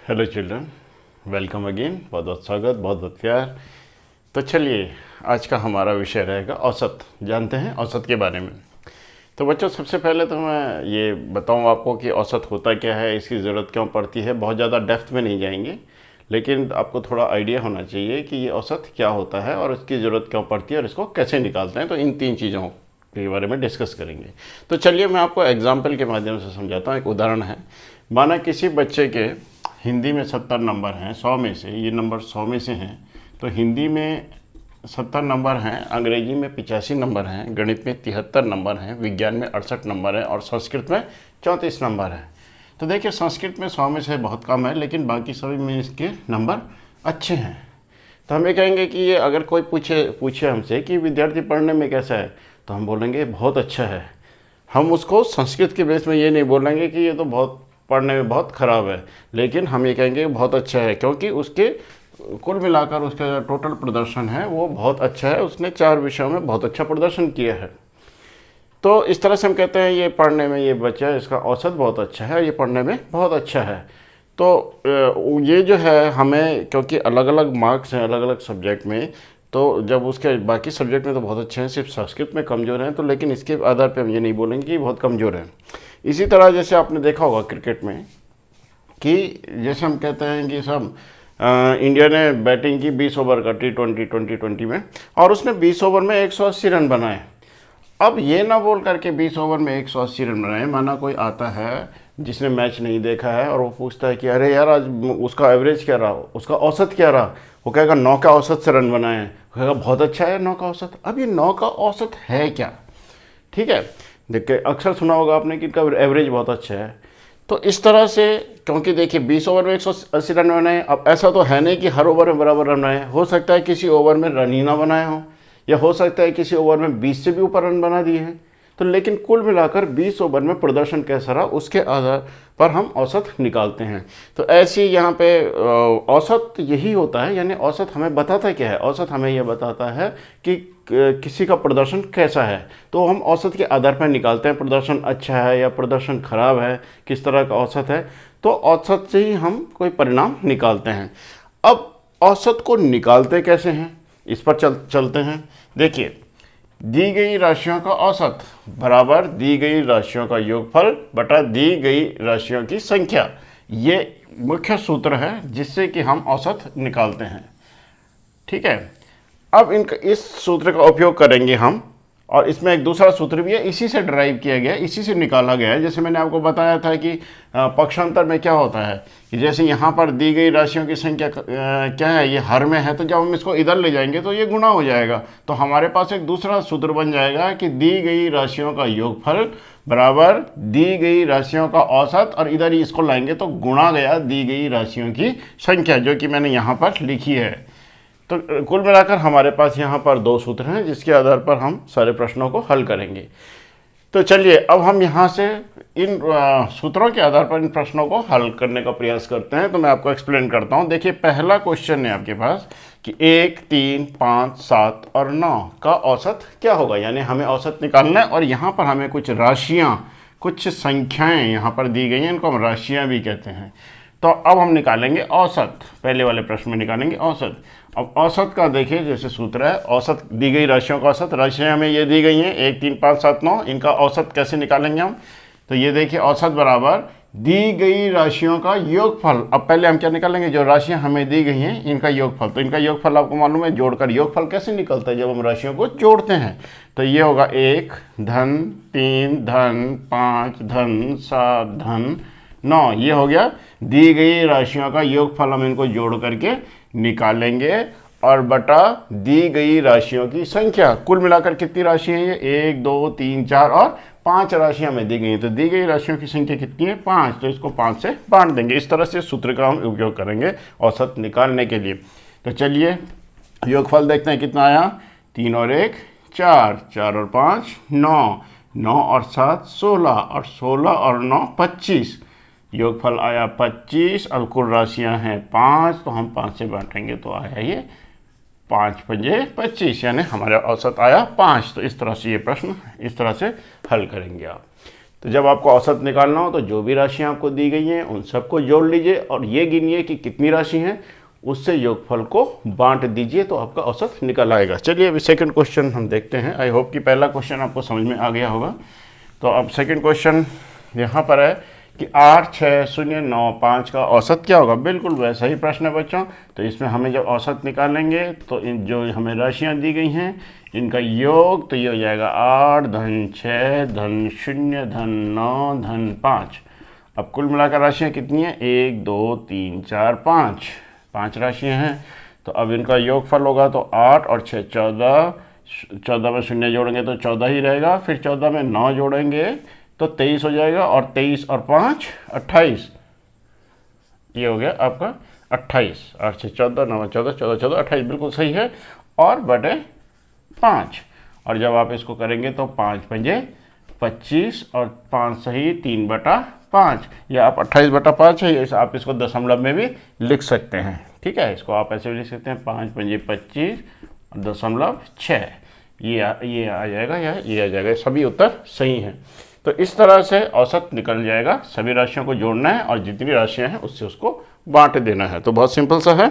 Hello children, welcome again. बहुत बहुत स्वागत, बहुत बहुत प्यार। तो चलिए, आज का हमारा विषय रहेगा औसत। जानते हैं औसत के बारे में। तो बच्चों, सबसे पहले तो मैं ये बताऊं आपको कि औसत होता क्या है, इसकी ज़रूरत क्यों पड़ती है। बहुत ज़्यादा डेप्थ में नहीं जाएंगे, लेकिन आपको थोड़ा आइडिया होना चाहिए कि ये औसत क्या होता है और इसकी ज़रूरत क्यों पड़ती है और इसको कैसे निकालते हैं। तो इन तीन चीज़ों के बारे में डिस्कस करेंगे। तो चलिए, मैं आपको एग्जाम्पल के माध्यम से समझाता हूँ। एक उदाहरण है, माना किसी बच्चे के हिंदी में 70 नंबर हैं 100 में से, ये नंबर 100 में से हैं। तो हिंदी में 70 नंबर हैं, अंग्रेजी में 85 नंबर हैं, गणित में 73 नंबर हैं, विज्ञान में 68 नंबर हैं और संस्कृत में 34 नंबर हैं। तो देखिए, संस्कृत में 100 में से बहुत कम है, लेकिन बाकी सभी में इसके नंबर अच्छे हैं। तो हम ये कहेंगे कि ये अगर कोई पूछे हमसे कि विद्यार्थी पढ़ने में कैसा है, तो हम बोलेंगे बहुत अच्छा है। हम उसको संस्कृत के बेस में ये नहीं बोलेंगे कि ये तो बहुत पढ़ने में बहुत ख़राब है, लेकिन हम ये कहेंगे बहुत अच्छा है, क्योंकि उसके कुल मिलाकर उसका जो टोटल प्रदर्शन है वो बहुत अच्छा है। उसने 4 विषयों में बहुत अच्छा प्रदर्शन किया है। तो इस तरह से हम कहते हैं ये पढ़ने में ये बच्चा है, इसका औसत बहुत अच्छा है, ये पढ़ने में बहुत अच्छा है। तो ये जो है हमें, क्योंकि अलग अलग मार्क्स हैं अलग अलग सब्जेक्ट में, तो जब उसके बाकी सब्जेक्ट में तो बहुत अच्छे हैं, सिर्फ संस्कृत में कमज़ोर हैं, तो लेकिन इसके आधार पे हम ये नहीं बोलेंगे कि बहुत कमज़ोर हैं। इसी तरह जैसे आपने देखा होगा क्रिकेट में कि जैसे हम कहते हैं कि सब इंडिया ने बैटिंग की 20 ओवर का T20 में, और उसने 20 ओवर में 180 रन बनाए। अब ये ना बोल करके 20 ओवर में 180 रन बनाए, माना कोई आता है जिसने मैच नहीं देखा है और वो पूछता है कि अरे यार, आज उसका एवरेज क्या रहा, उसका औसत क्या रहा। वो कहेगा 9 का औसत से रन बनाए हैं। वो कहेगा बहुत अच्छा है 9 का औसत। अब ये 9 का औसत है क्या? ठीक है, देखिए अक्सर सुना होगा आपने कि इनका एवरेज बहुत अच्छा है। तो इस तरह से, क्योंकि देखिए 20 ओवर में 180 रन बनाए, अब ऐसा तो है नहीं कि हर ओवर में बराबर रन बनाए। हो सकता है किसी ओवर में रन ही ना बनाए हों, या हो सकता है किसी ओवर में 20 से भी ऊपर रन बना दिए हैं। तो लेकिन कुल मिलाकर 20 ओवर में प्रदर्शन कैसा रहा, उसके आधार पर हम औसत निकालते हैं। तो ऐसे यहाँ पे औसत यही होता है, यानी औसत हमें बताता क्या है? औसत हमें यह बताता है कि किसी का प्रदर्शन कैसा है। तो हम औसत के आधार पर निकालते हैं, प्रदर्शन अच्छा है या प्रदर्शन खराब है, किस तरह का औसत है। तो औसत से ही हम कोई परिणाम निकालते हैं। अब औसत को निकालते कैसे हैं, इस पर चलते हैं। देखिए, दी गई राशियों का औसत बराबर दी गई राशियों का योगफल बटा दी गई राशियों की संख्या, ये मुख्य सूत्र है जिससे कि हम औसत निकालते हैं। ठीक है, अब इस सूत्र का उपयोग करेंगे हम, और इसमें एक दूसरा सूत्र भी है, इसी से ड्राइव किया गया, इसी से निकाला गया है। जैसे मैंने आपको बताया था कि पक्षांतर में क्या होता है कि जैसे यहाँ पर दी गई राशियों की संख्या क्या है, ये हर में है, तो जब हम इसको इधर ले जाएंगे तो ये गुणा हो जाएगा। तो हमारे पास एक दूसरा सूत्र बन जाएगा कि दी गई राशियों का योगफल बराबर दी गई राशियों का औसत, और इधर ही इसको लाएंगे तो गुणा गया दी गई राशियों की संख्या, जो कि मैंने यहाँ पर लिखी है। तो कुल मिलाकर हमारे पास यहाँ पर 2 सूत्र हैं जिसके आधार पर हम सारे प्रश्नों को हल करेंगे। तो चलिए, अब हम यहाँ से इन सूत्रों के आधार पर इन प्रश्नों को हल करने का प्रयास करते हैं। तो मैं आपको एक्सप्लेन करता हूँ। देखिए, पहला क्वेश्चन है आपके पास कि 1, 3, 5, 7 और 9 का औसत क्या होगा, यानी हमें औसत निकालना है। और यहाँ पर हमें कुछ राशियाँ, कुछ संख्याएँ यहाँ पर दी गई हैं, इनको हम राशियाँ भी कहते हैं। तो अब हम निकालेंगे औसत, पहले वाले प्रश्न में निकालेंगे औसत। अब औसत का देखिए, जैसे सूत्र है औसत, दी गई राशियों का औसत, राशियाँ हमें ये दी गई हैं 1, 3, 5, 7, 9, इनका औसत कैसे निकालेंगे हम? तो ये देखिए, औसत बराबर दी गई राशियों का योगफल। अब पहले हम क्या निकालेंगे, जो राशियाँ हमें दी गई हैं इनका योगफल। तो इनका योगफल आपको मालूम है, जोड़कर योगफल कैसे निकलता है, जब हम राशियों को जोड़ते हैं। तो ये होगा 1 धन 3 धन 5 धन 7 धन 9, ये हो गया दी गई राशियों का योगफल। हम इनको जोड़ करके निकालेंगे और बटा दी गई राशियों की संख्या। कुल मिलाकर कितनी राशि है ये? 1, 2, 3, 4 और 5 राशियां हमें दी गई हैं। तो दी गई राशियों की संख्या कितनी है? 5। तो इसको 5 से बांट देंगे। इस तरह से सूत्र का हम उपयोग करेंगे औसत निकालने के लिए। तो चलिए, योगफल देखते हैं कितना आया। 3 और 1 4, 4 और 5 9, 9 और 7 16, और 16 और 9 25। योगफल आया 25। अब कुल राशियां हैं 5, तो हम 5 से बांटेंगे तो आया ये 5 पंजे 25, यानी हमारा औसत आया 5। तो इस तरह से ये प्रश्न इस तरह से हल करेंगे आप। तो जब आपको औसत निकालना हो तो जो भी राशियाँ आपको दी गई हैं उन सबको जोड़ लीजिए और ये गिनिए कि कितनी राशि हैं, उससे योगफल को बांट दीजिए तो आपका औसत निकल आएगा। चलिए अभी सेकंड क्वेश्चन हम देखते हैं। आई होप कि पहला क्वेश्चन आपको समझ में आ गया होगा। तो अब सेकंड क्वेश्चन यहाँ पर है कि 8, 6, 0, 9, 5 का औसत क्या होगा। बिल्कुल वैसा ही प्रश्न है बच्चों। तो इसमें हमें जब औसत निकालेंगे तो इन जो हमें राशियाँ दी गई हैं इनका योग तो ये हो जाएगा 8 धन 6 धन 0 धन 9 धन 5। अब कुल मिलाकर राशियाँ कितनी हैं, 1, 2, 3, 4, 5 राशियाँ हैं। तो अब इनका योगफल होगा तो 8 और 6 14, 14 में 0 जोड़ेंगे तो 14 ही रहेगा, फिर 14 में 9 जोड़ेंगे तो 23 हो जाएगा, और 23 और 5 28। ये हो गया आपका 28। 8 से 14, 9 14, 14 14 28 बिल्कुल सही है, और बटे 5। और जब आप इसको करेंगे तो 5 पंजे 25 और 5 सही 3/5, या आप 28/5 है, या आप इसको दशमलव में भी लिख सकते हैं। ठीक है, इसको आप ऐसे भी लिख सकते हैं 5 पंजे 25 दशमलव 6, ये आ जाएगा या ये आ जाएगा। सभी उत्तर सही हैं। तो इस तरह से औसत निकल जाएगा। सभी राशियों को जोड़ना है और जितनी राशियां हैं उससे उसको बांट देना है। तो बहुत सिंपल सा है।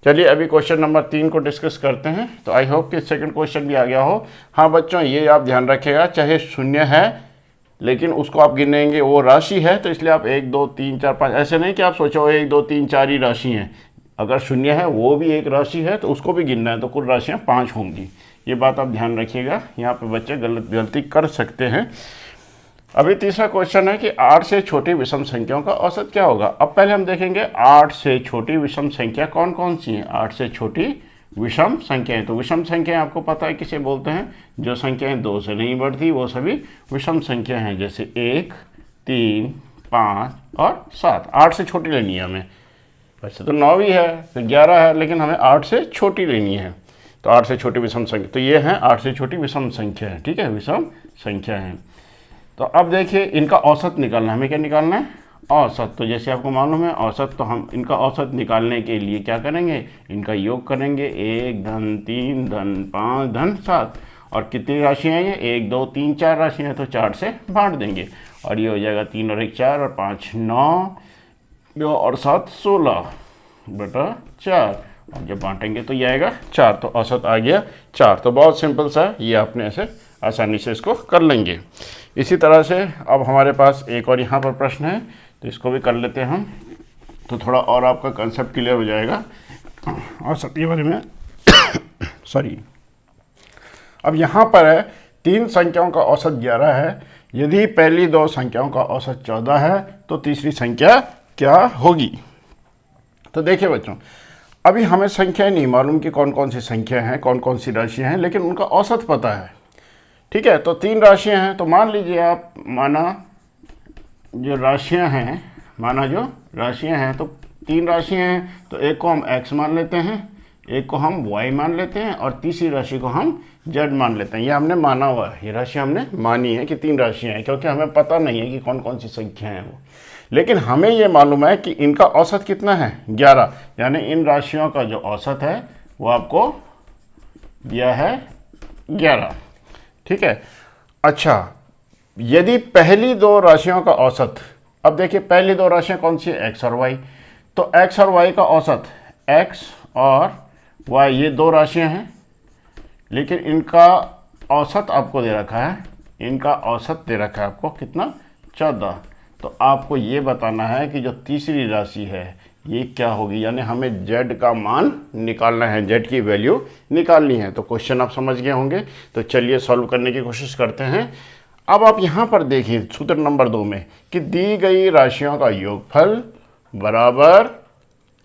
चलिए अभी क्वेश्चन नंबर 3 को डिस्कस करते हैं। तो आई होप कि सेकंड क्वेश्चन भी आ गया हो। हाँ बच्चों, ये आप ध्यान रखिएगा, चाहे शून्य है लेकिन उसको आप गिनेंगे वो राशि है, तो इसलिए आप 1, 2, 3, 4, 5 ऐसे नहीं कि आप सोचो 1, 2, 3, 4 ही राशि हैं। अगर शून्य है वो भी एक राशि है तो उसको भी गिनना है, तो कुल राशियाँ 5 होंगी। ये बात आप ध्यान रखिएगा, यहाँ पे बच्चे गलती कर सकते हैं। अभी तीसरा क्वेश्चन है कि 8 से छोटी विषम संख्याओं का औसत क्या होगा। अब पहले हम देखेंगे 8 से छोटी विषम संख्या कौन कौन सी हैं। 8 से छोटी विषम संख्याएं, तो विषम संख्याएं आपको पता है किसे बोलते हैं, जो संख्याएं 2 से नहीं बढ़ती वो सभी विषम संख्या हैं, जैसे 1, 3, 5 और 7। 8 से छोटी लेनी है हमें। वैसे तो 9 भी है, फिर 11 है, लेकिन हमें 8 से छोटी लेनी है। तो 8 से छोटी विषम संख्या, तो ये है 8 से छोटी विषम संख्या है। ठीक है, विषम संख्या है। तो अब देखिए इनका औसत निकालना है। हमें क्या निकालना है, औसत। तो जैसे आपको मालूम है औसत, तो हम इनका औसत निकालने के लिए क्या करेंगे, इनका योग करेंगे। 1 धन 3 धन 5 धन 7। और कितनी राशियाँ हैं ये, 1, 2, 3, 4 राशियाँ हैं, तो 4 से बांट देंगे और ये हो जाएगा 3 और 1 4 और 5 9 और 7 16/4। और जब बांटेंगे तो ये आएगा 4, तो औसत आ गया 4। तो बहुत सिंपल सा, ये आपने ऐसे आसानी से इसको कर लेंगे। इसी तरह से अब हमारे पास एक और यहाँ पर प्रश्न है, तो इसको भी कर लेते हैं हम, तो थोड़ा और आपका कंसेप्ट क्लियर हो जाएगा औसत के बारे में। सॉरी। अब यहाँ पर है 3 संख्याओं का औसत 11 है। यदि पहली 2 संख्याओं का औसत 14 है तो तीसरी संख्या क्या होगी। तो देखिए बच्चों, अभी हमें संख्याएं नहीं मालूम कि कौन कौन सी संख्या हैं, कौन कौन सी राशियां हैं, लेकिन उनका औसत पता है। ठीक है, तो 3 राशियां हैं, तो मान लीजिए आप, माना जो राशियां हैं तो 3 राशियां हैं, तो एक को हम x मान लेते हैं, एक को हम y मान लेते हैं और तीसरी राशि को हम z मान लेते हैं। ये हमने माना हुआ है, ये राशि हमने मानी है कि 3 राशियां हैं, क्योंकि हमें पता नहीं है कि कौन कौन सी संख्या हैं वो। लेकिन हमें ये मालूम है कि इनका औसत कितना है, 11। यानी इन राशियों का जो औसत है वो आपको दिया है 11। ठीक है। अच्छा, यदि पहली 2 राशियों का औसत, अब देखिए पहली 2 राशियां कौन सी है, x और y। तो x और y का औसत, x और y ये 2 राशियां हैं, लेकिन इनका औसत आपको दे रखा है, इनका औसत दे रखा है आपको कितना, 14। तो आपको ये बताना है कि जो तीसरी राशि है ये क्या होगी, यानी हमें z का मान निकालना है, z की वैल्यू निकालनी है। तो क्वेश्चन आप समझ गए होंगे। तो चलिए सॉल्व करने की कोशिश करते हैं। अब आप यहाँ पर देखिए सूत्र नंबर 2 में कि दी गई राशियों का योगफल बराबर,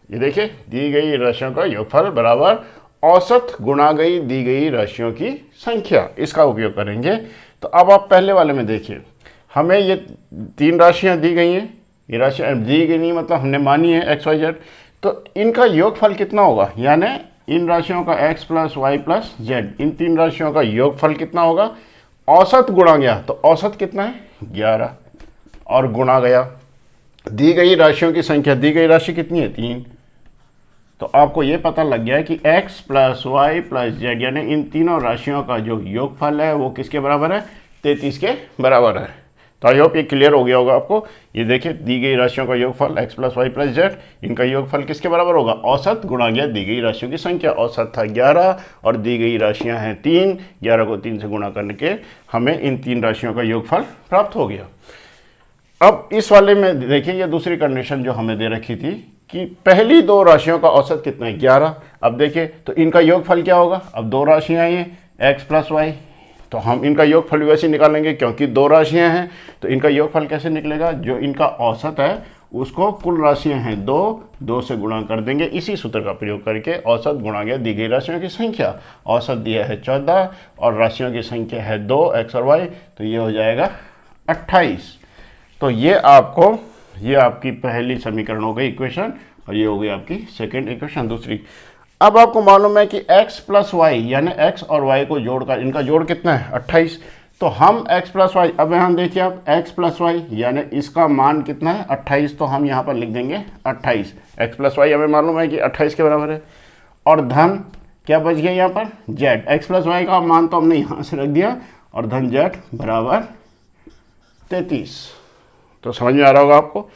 ये देखिए दी गई राशियों का योगफल बराबर औसत गुणा गई दी गई राशियों की संख्या, इसका उपयोग करेंगे। तो अब आप पहले वाले में देखिए, हमें ये 3 राशियाँ दी गई हैं, ये राशियाँ दी गई नहीं मतलब हमने मानी है x y z, तो इनका योगफल कितना होगा, यानी इन राशियों का x plus y plus z, इन 3 राशियों का योगफल कितना होगा, औसत गुणा गया, तो औसत कितना है 11 और गुणा गया दी गई राशियों की संख्या, दी गई राशि कितनी है 3। तो आपको ये पता लग गया कि x plus y plus z, यानी इन तीनों राशियों का जो योगफल है वो किसके बराबर है, 33 के बराबर है। तो आई होप ये क्लियर हो गया होगा आपको। ये देखिए दी गई राशियों का योगफल x plus y plus z, इनका योगफल किसके बराबर होगा, औसत गुणा गया दी गई राशियों की संख्या। औसत था 11 और दी गई राशियां हैं 3, 11 को 3 से गुणा करने के हमें इन 3 राशियों का योगफल प्राप्त हो गया। अब इस वाले में देखिए ये दूसरी कंडीशन जो हमें दे रखी थी कि पहली 2 राशियों का औसत कितना है, 11। अब देखिए तो इनका योगफल क्या होगा, अब 2 राशियां हैं x प्लस वाई, तो हम इनका योगफल भी वैसे निकालेंगे क्योंकि 2 राशियां हैं। तो इनका योगफल कैसे निकलेगा, जो इनका औसत है उसको कुल राशियां हैं 2 से गुणा कर देंगे इसी सूत्र का प्रयोग करके। औसत गुणा गया दी गई राशियों की संख्या, औसत दिया है 14 और राशियों की संख्या है 2 x और y, तो ये हो जाएगा 28। तो ये आपकी पहली समीकरण हो गई इक्वेशन, और ये हो गई आपकी सेकेंड इक्वेशन दूसरी। अब आपको मालूम है कि x प्लस वाई यानी x और y को जोड़कर इनका जोड़ कितना है 28। तो हम x प्लस वाई, अब यहाँ देखिए आप x प्लस वाई यानी इसका मान कितना है 28, तो हम यहाँ पर लिख देंगे 28। x प्लस वाई हमें मालूम है कि 28 के बराबर है। और धन क्या बच गया यहाँ पर z, x प्लस वाई का मान तो हमने यहाँ से रख दिया, और धन z बराबर 33। तो समझ में आ रहा होगा आपको।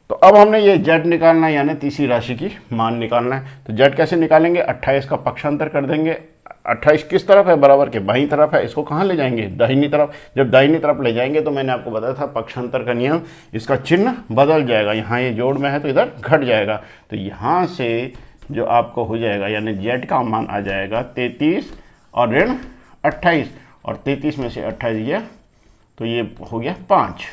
तो अब हमने ये z निकालना है यानी तीसरी राशि की मान निकालना है। तो z कैसे निकालेंगे, 28 का पक्षांतर कर देंगे। 28 किस तरफ है, बराबर के बाईं तरफ है, इसको कहाँ ले जाएंगे, दाहिनी तरफ। जब दाहिनी तरफ ले जाएंगे तो मैंने आपको बताया था पक्षांतर का नियम, इसका चिन्ह बदल जाएगा। यहाँ ये जोड़ में है तो इधर घट जाएगा। तो यहाँ से जो आपको हो जाएगा यानी z का मान आ जाएगा 33 और ऋण 28, और 33 में से 28 गया तो ये हो गया 5।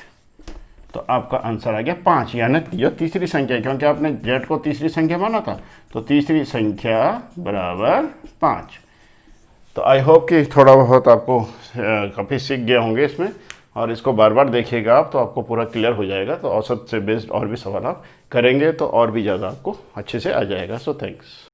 तो आपका आंसर आ गया 5, यानी ये तीसरी संख्या है क्योंकि आपने z को तीसरी संख्या माना था, तो तीसरी संख्या बराबर 5। तो आई होप कि थोड़ा बहुत आपको काफ़ी सीख गए होंगे इसमें, और इसको बार बार देखिएगा आप तो आपको पूरा क्लियर हो जाएगा। तो औसत से बेस्ड और भी सवाल आप करेंगे तो और भी ज़्यादा आपको अच्छे से आ जाएगा। So thanks.